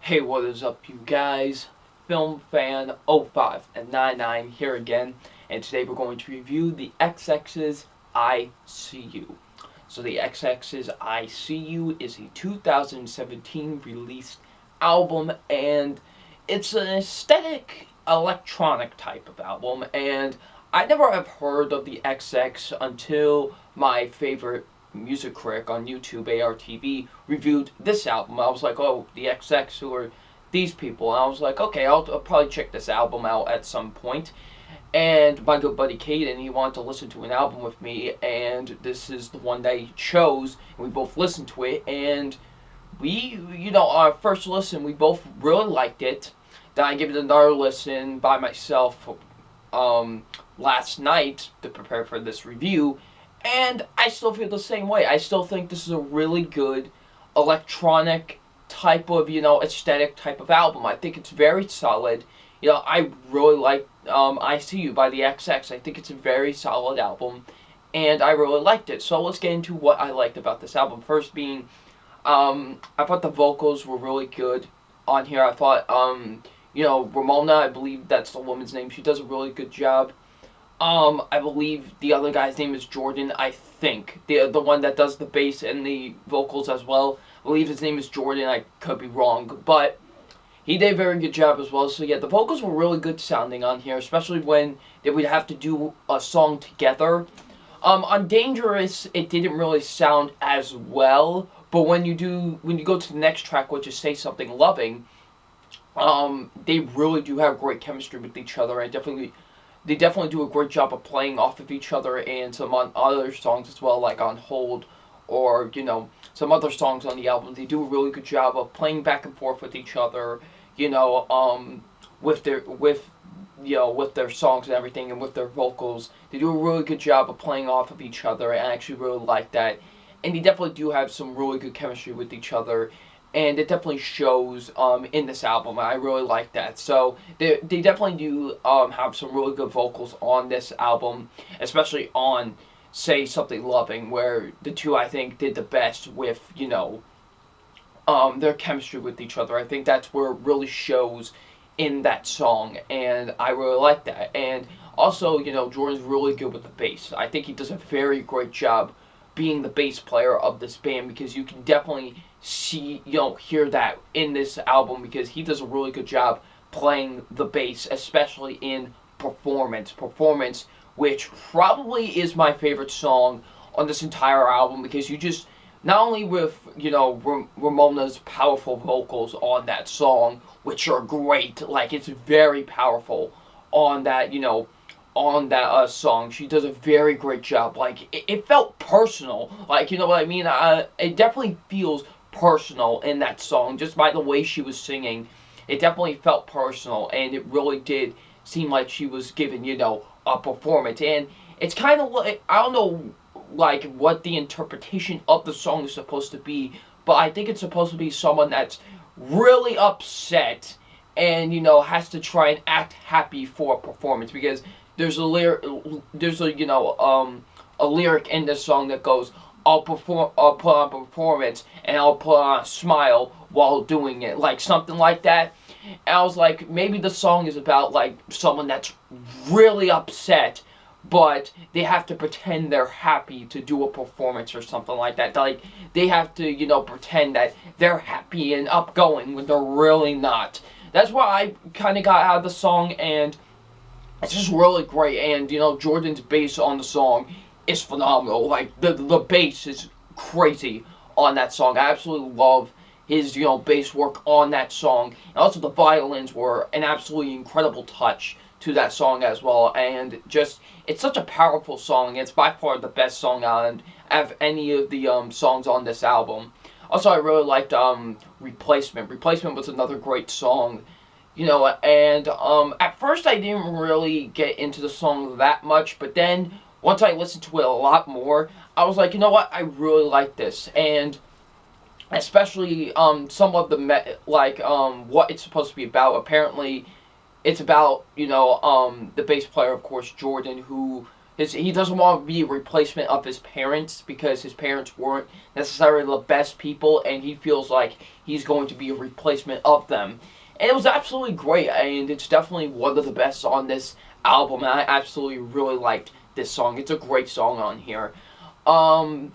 Hey, what is up, you guys? FilmFan0599 here again, and today we're going to review the XX's I See You. So the XX's I See You is a 2017 released album, and it's an aesthetic electronic type of album, and I never have heard of the XX until my favorite music critic on YouTube, ARTV, reviewed this album. I was like, oh, the XX, who are these people? And I was like, okay, I'll probably check this album out at some point. And my good buddy Caden, he wanted to listen to an album with me, and this is the one that he chose, and we both listened to it, and our first listen, we both really liked it. Then I gave it another listen by myself last night to prepare for this review, and I still feel the same way. I still think this is a really good electronic type of, aesthetic type of album. I think it's very solid. I really like I See You by the XX. I think it's a very solid album, and I really liked it. So let's get into what I liked about this album. First being, I thought the vocals were really good on here. I thought, Ramona, I believe that's the woman's name, she does a really good job. I believe the other guy's name is Jordan, I think. The one that does the bass and the vocals as well. I believe his name is Jordan, I could be wrong, but he did a very good job as well. So yeah, the vocals were really good sounding on here, especially when they would have to do a song together. On Dangerous, it didn't really sound as well, but when you go to the next track, which is Say Something Loving, they really do have great chemistry with each other, and they definitely do a great job of playing off of each other, and some on other songs as well, like On Hold, or, some other songs on the album. They do a really good job of playing back and forth with each other, with their songs and everything, and with their vocals. They do a really good job of playing off of each other, and I actually really like that. And they definitely do have some really good chemistry with each other, and it definitely shows in this album. I really like that. So they definitely do have some really good vocals on this album, especially on Say Something Loving, where the two, I think, did the best with, their chemistry with each other. I think that's where it really shows in that song, and I really like that. And also, Jordan's really good with the bass. I think he does a very great job being the bass player of this band, because you can definitely hear that in this album, because he does a really good job playing the bass, especially in Performance, which probably is my favorite song on this entire album, because you just, not only with, Ramona's powerful vocals on that song, which are great, like, it's very powerful on that, song. She does a very great job. Like, it felt personal. Like, you know what I mean? It definitely feels personal in that song, just by the way she was singing. It definitely felt personal, and it really did seem like she was giving, a performance. And it's kind of like, I don't know, like, what the interpretation of the song is supposed to be, but I think it's supposed to be someone that's really upset and, has to try and act happy for a performance, because there's a lyric in this song that goes, I'll put on a performance, and I'll put on a smile while doing it, like something like that. And I was like, maybe the song is about, like, someone that's really upset, but they have to pretend they're happy to do a performance or something like that. Like, they have to, pretend that they're happy and upgoing when they're really not. That's what I kind of got out of the song, and it's just really great. And, Jordan's bass on the song is phenomenal. Like, the bass is crazy on that song. I absolutely love his, bass work on that song. And also the violins were an absolutely incredible touch to that song as well. And just, it's such a powerful song. It's by far the best song out of any of the songs on this album. Also, I really liked Replacement. Replacement was another great song. And at first I didn't really get into the song that much, but then once I listened to it a lot more, I was like, you know what, I really like this. And especially some of the what it's supposed to be about. Apparently it's about, the bass player, of course, Jordan, who he doesn't want to be a replacement of his parents because his parents weren't necessarily the best people, and he feels like he's going to be a replacement of them. And it was absolutely great, and it's definitely one of the best on this album, and I absolutely really liked this song. It's a great song on here. And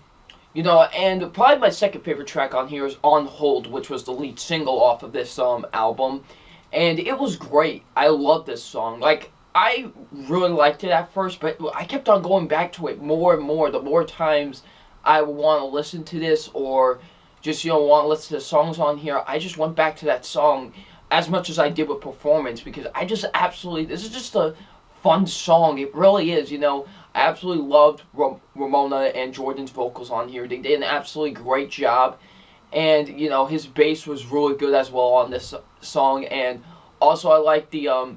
probably my second favorite track on here is On Hold, which was the lead single off of this album. And it was great. I love this song. Like, I really liked it at first, but I kept on going back to it more and more. The more times I would want to listen to this, or just, want to listen to songs on here, I just went back to that song as much as I did with Performance, because I just absolutely, this is just a fun song. It really is, I absolutely loved Ramona and Jordan's vocals on here. They did an absolutely great job. And, his bass was really good as well on this song. And also I like the,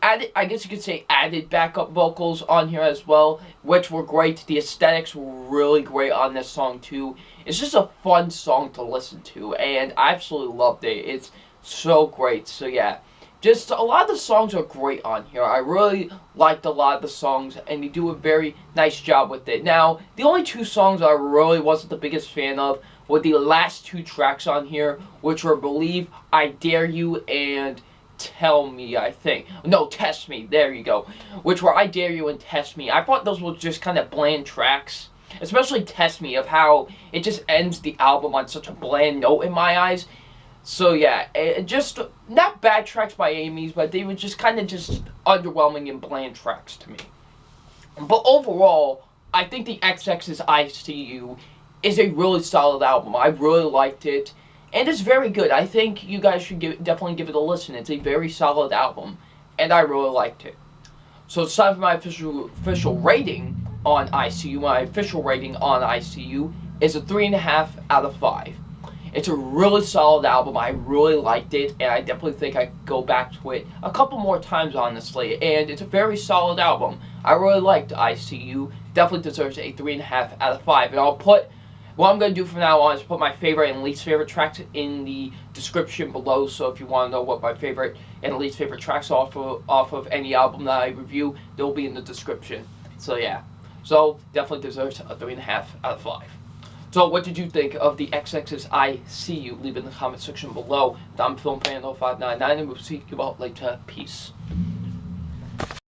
added, I guess you could say, added backup vocals on here as well, which were great. The aesthetics were really great on this song too. It's just a fun song to listen to, and I absolutely loved it. It's so great. So yeah, just a lot of the songs are great on here. I really liked a lot of the songs, and they do a very nice job with it. Now, the only two songs I really wasn't the biggest fan of were the last two tracks on here, which were Believe, I Dare You, and Tell Me, I think. No, Test Me, there you go. Which were I Dare You and Test Me. I thought those were just kind of bland tracks. Especially Test Me, of how it just ends the album on such a bland note in my eyes. So yeah, just not bad tracks by any means, but they were just kind of just underwhelming and bland tracks to me. But overall, I think the XX's I See You is a really solid album. I really liked it, and it's very good. I think you guys should definitely give it a listen. It's a very solid album, and I really liked it. So it's time for my official rating on I See You. My official rating on I See You is a 3.5 out of 5. It's a really solid album. I really liked it, and I definitely think I could go back to it a couple more times, honestly. And it's a very solid album. I really liked I See You. Definitely deserves a 3.5 out of 5. And what I'm going to do from now on is put my favorite and least favorite tracks in the description below. So if you want to know what my favorite and least favorite tracks off of any album that I review, they'll be in the description. So yeah. So definitely deserves a 3.5 out of 5. So what did you think of the XX's I See You? Leave it in the comment section below. I'm FilmFan0599, and we'll see you all later. Peace.